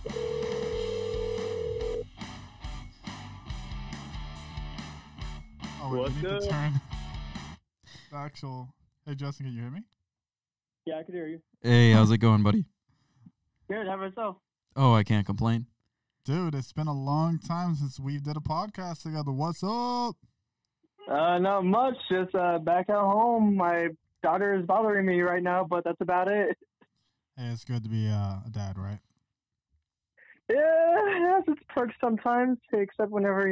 Oh, wait, What's we need good? to turn the actual. Hey, Justin, can you hear me? Yeah, I can hear you. Hey, how's it going, buddy? Good. How about yourself? Oh, I can't complain. Dude, it's been a long time since we did a podcast together. What's up? Not much. Just back at home. My daughter is bothering me right now, but that's about it. Hey, it's good to be a dad, right? Yeah, it has its perks sometimes, except whenever,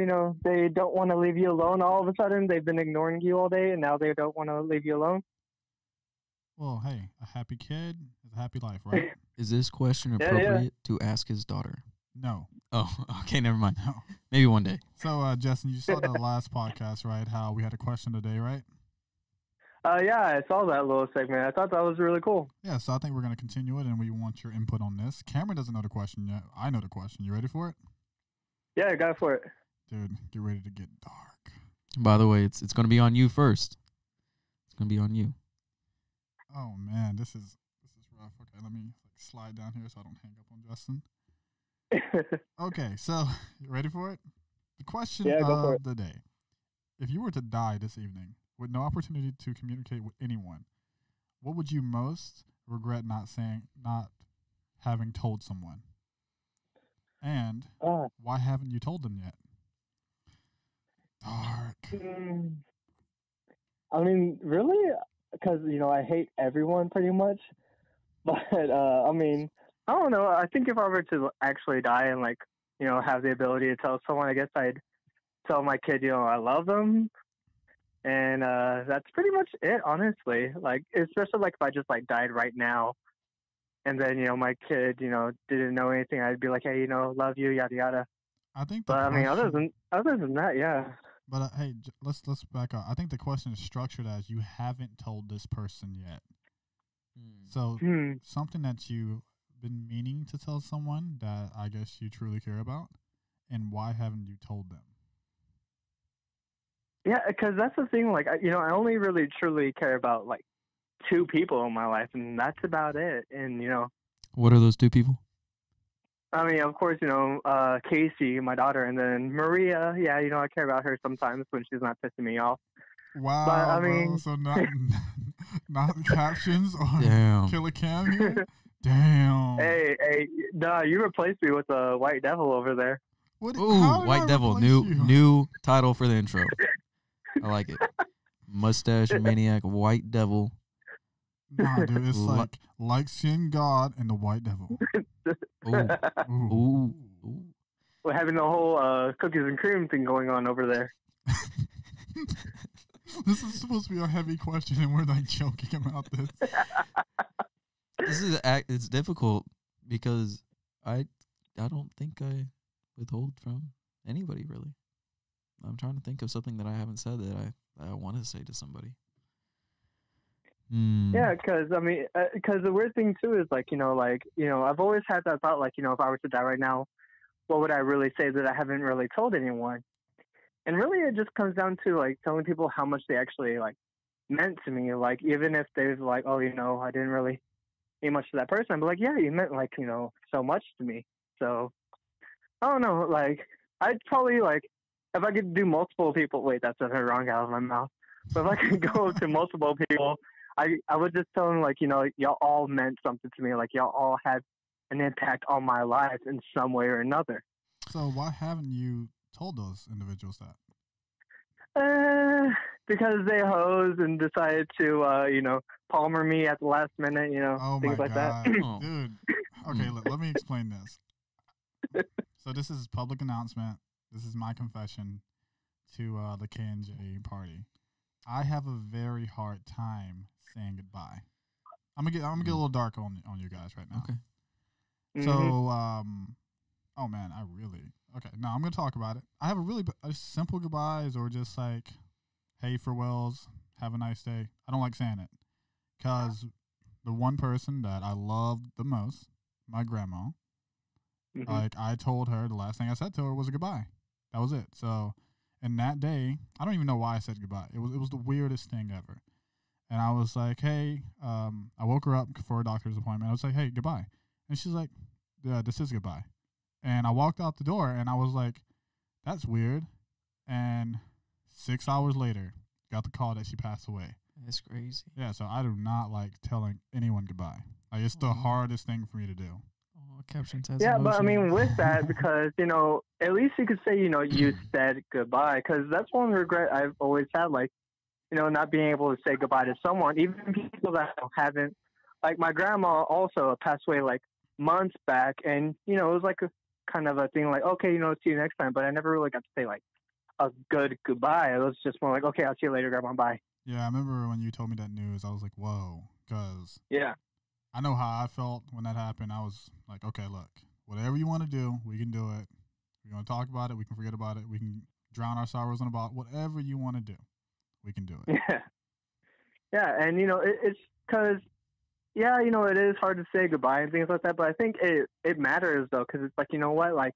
they don't want to leave you alone all of a sudden. They've been ignoring you all day, and now they don't want to leave you alone. Well, hey, a happy kid is a happy life, right? Is this question Yeah, appropriate to ask his daughter? No. Oh, okay, never mind. No. Maybe one day. So, Justin, you saw the last podcast, right? How we had a question today, right? Yeah, I saw that little segment. I thought that was really cool. Yeah, so I think we're going to continue it, and we want your input on this. Cameron doesn't know the question yet. I know the question. You ready for it? Yeah, go for it. Dude, get ready to get dark. By the way, it's going to be on you first. It's going to be on you. Oh, man, this is rough. Okay, let me slide down here so I don't hang up on Justin. Okay, so you ready for it? The question Yeah, go for of the day. If you were to die this evening with no opportunity to communicate with anyone, what would you most regret not having told someone? And why haven't you told them yet? Dark. I mean, really? Because, I hate everyone pretty much. But, I mean, I don't know. I think if I were to actually die and, have the ability to tell someone, I guess I'd tell my kid, I love them. And that's pretty much it, honestly. Especially, if I just, died right now. And then, my kid, didn't know anything. I'd be like, hey, love you, yada, yada. I think But, I mean, other than that, yeah. But, hey, let's back up. I think the question is structured as you haven't told this person yet. So, something that you've been meaning to tell someone that I guess you truly care about, and why haven't you told them? Yeah, because that's the thing. I only really truly care about, two people in my life, and that's about it. And, What are those two people? I mean, of course, Casey, my daughter, and then Maria. Yeah, I care about her sometimes when she's not pissing me off. Wow, but, I bro, mean, so not captions or Damn. Killer Cam here? Damn. Hey, nah, you replaced me with a white devil over there. What, Ooh, White Devil, new title for the intro. I like it. Mustache Maniac, White Devil. Nah, dude, it's like seeing God and the White Devil. Ooh. We're having the whole cookies and cream thing going on over there. This is supposed to be a heavy question, and we're joking about this. It's difficult because I don't think I withhold from anybody really. I'm trying to think of something that I haven't said that I want to say to somebody. Yeah, because the weird thing too is I've always had that thought if I were to die right now, what would I really say that I haven't really told anyone? And really, it just comes down to telling people how much they actually meant to me. Even if they've I didn't really mean much to that person, but yeah, you meant so much to me. So I don't know. I'd probably if I could do multiple people. Wait, that's wrong out of my mouth. But if I could go to multiple people, I would just tell them y'all all meant something to me. Y'all all had an impact on my life in some way or another. So why haven't you told those individuals that? Because they hosed and decided to, palmer me at the last minute, things like God. that. Dude. Okay, let me explain this. So this is public announcement. This is my confession to the K&J party. I have a very hard time saying goodbye. I'm gonna get a little dark on you guys right now. Okay. So, oh man, okay. Now I'm gonna talk about it. I have a simple goodbyes or just hey, farewells, have a nice day. I don't like saying it because the one person that I loved the most, my grandma, I told her the last thing I said to her was a goodbye. That was it. So, and that day, I don't even know why I said goodbye. It was the weirdest thing ever. And I was like, hey, I woke her up for a doctor's appointment. I was like, hey, goodbye. And she's like, yeah, this is goodbye. And I walked out the door, and I was like, that's weird. And 6 hours later, got the call that she passed away. That's crazy. Yeah, so I do not like telling anyone goodbye. Like, it's the hardest thing for me to do. Oh, captions has Yeah, but I emotion. mean, with that, because, you know, at least you could say, you know, you said goodbye, because that's one regret I've always had, like, you know, not being able to say goodbye to someone, even people that haven't. Like, my grandma also passed away, like, months back, and, you know, it was like a kind of a thing, like, okay, you know, see you next time, but I never really got to say, like, a good goodbye. It was just more like, okay, I'll see you later, grandma, bye. Yeah, I remember when you told me that news, I was like, whoa, because Yeah. I know how I felt when that happened. I was like, okay, look, whatever you want to do, we can do it. We want to talk about it. We can forget about it. We can drown our sorrows in a bottle. Whatever you want to do, we can do it. Yeah. Yeah, and, you know, it's because, yeah, you know, it is hard to say goodbye and things like that, but I think it matters, though, because it's like, you know what, like,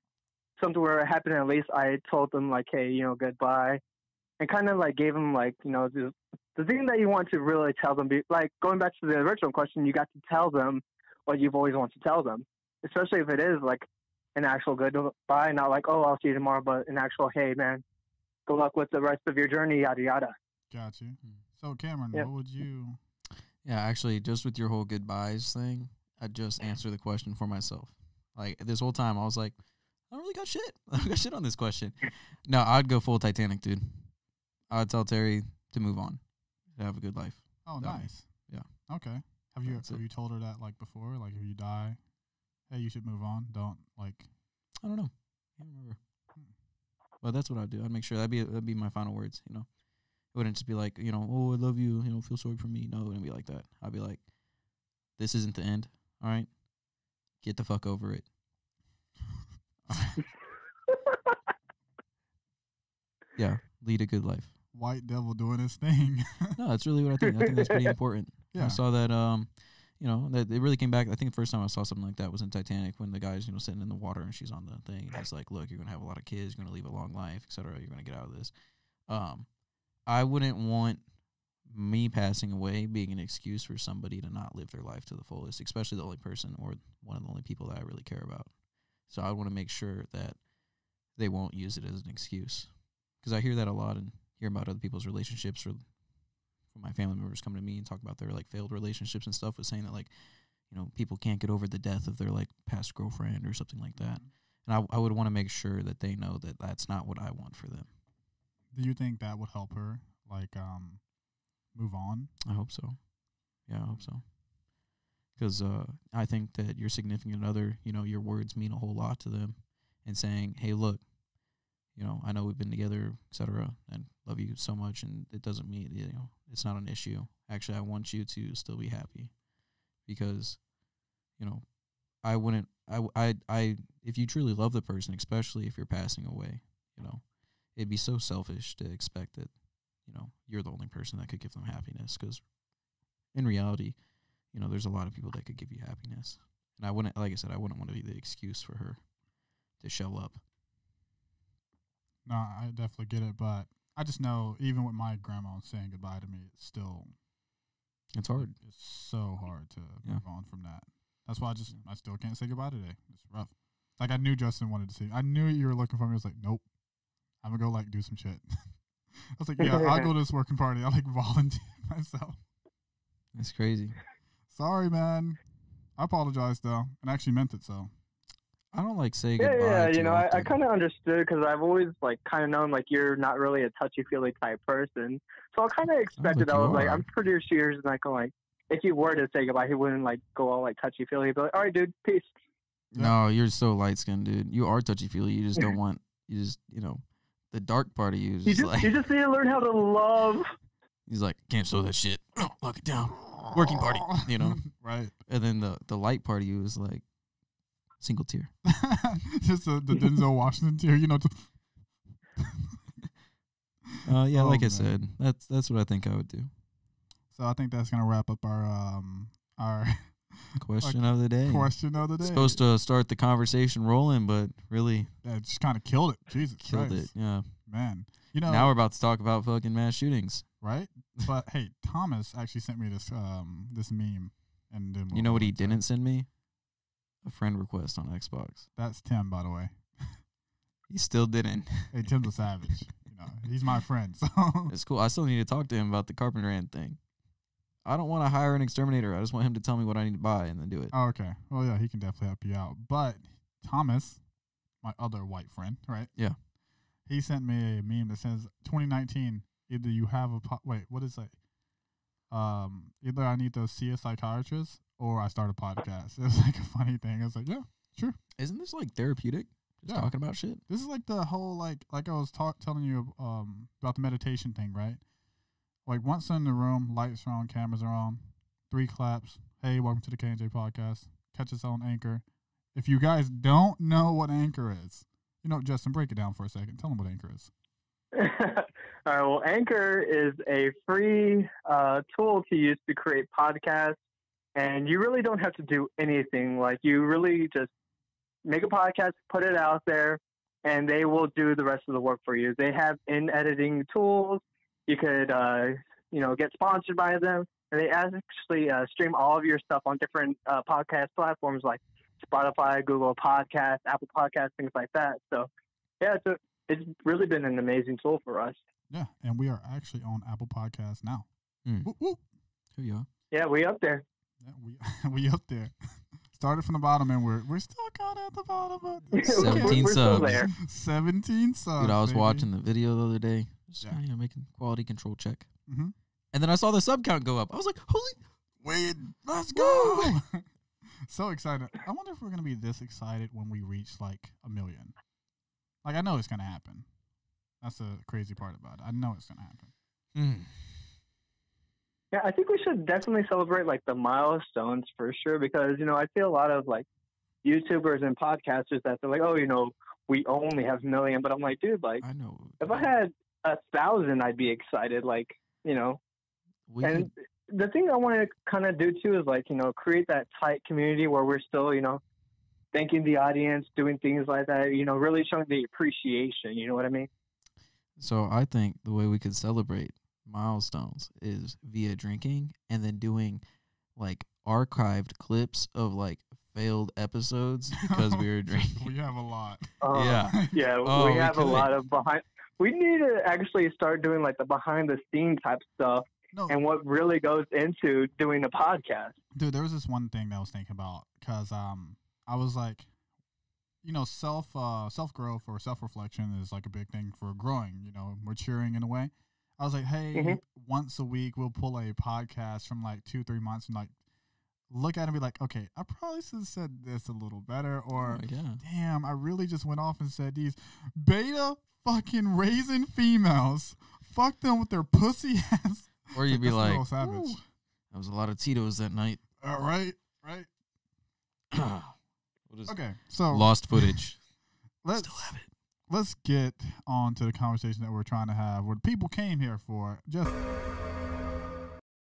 something where it happened, at least I told them, like, hey, you know, goodbye, and kind of, like, gave them, like, you know, the thing that you want to really tell them, like, going back to the original question, you got to tell them what you've always wanted to tell them, especially if it is, like, an actual goodbye, not like, oh, I'll see you tomorrow, but an actual, hey, man, good luck with the rest of your journey, yada, yada. Got you. So, Cameron, Yeah. what would you... Yeah, actually, just with your whole goodbyes thing, I just answered the question for myself. Like, this whole time, I was like, I don't really got shit. I don't got shit on this question. No, I'd go full Titanic, dude. I'd tell Terry to move on, to have a good life. Oh, That nice. Yeah. Okay. Have you That's it. told her that, like, before? Like, if you die, hey, you should move on. Don't, like... I don't know. I don't remember. But that's what I'd do. I'd make sure that'd be my final words, you know. It wouldn't just be like, you know, oh, I love you, you know, feel sorry for me. No, it wouldn't be like that. I'd be like, this isn't the end, all right? Get the fuck over it. Yeah, lead a good life. White devil doing his thing. No, that's really what I think. I think that's pretty important. Yeah. I saw that, you know, that it really came back. I think the first time I saw something like that was in Titanic when the guy's, you know, sitting in the water and she's on the thing. And he's like, look, you're going to have a lot of kids. You're going to leave a long life, et cetera. You're going to get out of this. I wouldn't want me passing away being an excuse for somebody to not live their life to the fullest, especially the only person or one of the only people that I really care about. So I want to make sure that they won't use it as an excuse. Because I hear that a lot and hear about other people's relationships, or from my family members come to me and talk about their like failed relationships and stuff, with saying that, like, you know, people can't get over the death of their like past girlfriend or something like that. And I would want to make sure that they know that that's not what I want for them. Do you think that would help her, like, move on? I hope so. Yeah, I hope so. Because I think that your significant other, you know, your words mean a whole lot to them. And saying, hey, look, you know, I know we've been together, et cetera, and love you so much, and it doesn't mean, you know, it's not an issue. Actually, I want you to still be happy. Because, you know, I wouldn't, if you truly love the person, especially if you're passing away, you know, it'd be so selfish to expect that, you know, you're the only person that could give them happiness. Because in reality, you know, there's a lot of people that could give you happiness. And I wouldn't, like I said, I wouldn't want to be the excuse for her to show up. No, I definitely get it, but I just know even with my grandma saying goodbye to me, it's hard. It's so hard to move on from that. That's why I still can't say goodbye today. It's rough. Like, I knew Justin wanted to see. I knew you were looking for me. I was like, nope. I'm gonna go like do some shit. I was like, yeah, I'll go to this working party. I'll like volunteer myself. That's crazy. Sorry, man. I apologize though, and I actually meant it. So I don't like saying goodbye. Yeah, too you know, often. I kind of understood, because I've always like kind of known like you're not really a touchy-feely type person. So I kind of expected. like I you was like, are. I'm pretty sure he's not gonna like, if you were to say goodbye, he wouldn't like go all like touchy-feely. He'd be like, all right, dude, peace. No, you're so light skinned, dude. You are touchy feely. You just don't want. You just, you know, the dark part of you is just like. You just need to learn how to love. He's like, can't show that shit. Lock it down. Working party, you know. Right. And then the light part of you is like single tear. Just the Denzel Washington tear, you know. Yeah, Oh, like I man. said, that's what I think I would do. So I think that's gonna wrap up our Question of the day. question of the day. Supposed to start the conversation rolling, but really Yeah, just kind of killed it. Jesus killed Christ. it. Yeah. Man. You know, Now we're about to talk about fucking mass shootings. right? But hey, Thomas actually sent me this this meme, and then You know what he didn't send me? a friend request on Xbox. That's Tim, by the way. He still didn't. Hey, Tim's a savage. You know, he's my friend. So It's cool. I still need to talk to him about the Carpenter Ant thing. I don't want to hire an exterminator. I just want him to tell me what I need to buy and then do it. oh, okay. Well, yeah, he can definitely help you out. But Thomas, my other white friend, right? Yeah. He sent me a meme that says 2019. Either you have a wait, what is it? Either I need to see a psychiatrist or I start a podcast. It was like a funny thing. I was like, yeah, sure. Isn't this like therapeutic? Just talking about shit. This is like the whole like I was telling you about the meditation thing, right? Like once in the room, lights are on, cameras are on, 3 claps. Hey, welcome to the K&J podcast. Catch us on Anchor. If you guys don't know what Anchor is, you know, Justin, break it down for a second. Tell them what Anchor is. All right. Well, Anchor is a free tool to use to create podcasts, and you really don't have to do anything. Like you really just make a podcast, put it out there, and they will do the rest of the work for you. They have in-editing tools. You could, get sponsored by them, and they actually stream all of your stuff on different podcast platforms like Spotify, Google Podcasts, Apple Podcasts, things like that. So, yeah, it's really been an amazing tool for us. Yeah, and we are actually on Apple Podcasts now. Whoop, whoop. Who you are? Yeah, we up there. Yeah, we up there. Started from the bottom, and we're still kind of at the bottom. But 17 we're still subs. there. 17 subs. Dude, I was baby. watching the video the other day. Just making quality control check. Mm-hmm. And then I saw the sub count go up. I was like, holy. Wait, let's go. So excited. I wonder if we're going to be this excited when we reach like 1 million. Like, I know it's going to happen. That's the crazy part about it. I know it's going to happen. Yeah, I think we should definitely celebrate like the milestones for sure, because, I see a lot of like YouTubers and podcasters that they're like, oh, we only have 1 million. But I'm like, dude, like, I know. If I had 1,000, I'd be excited. Like, the thing I want to kind of do too is like, create that tight community where we're still, thanking the audience, doing things like that, really showing the appreciation. You know what I mean? So I think the way we could celebrate milestones is via drinking and then doing like archived clips of like failed episodes because we were drinking. We have a lot. Yeah, we have a lot of behind. We need to actually start doing like the behind the scenes type stuff and what really goes into doing a podcast. Dude, there was this one thing that I was thinking about because I was like, self growth or self reflection is like a big thing for growing, maturing in a way. I was like, hey, once a week we'll pull a podcast from like 2-3 months and like look at it and be like, okay, I probably should have said this a little better, or damn, I really just went off and said these beta fucking raisin females. Fuck them with their pussy ass. Or you'd be like, savage. That was a lot of Tito's that night. Right. Okay, so lost footage. Still have it. Let's get on to the conversation that we're trying to have, what people came here for. Just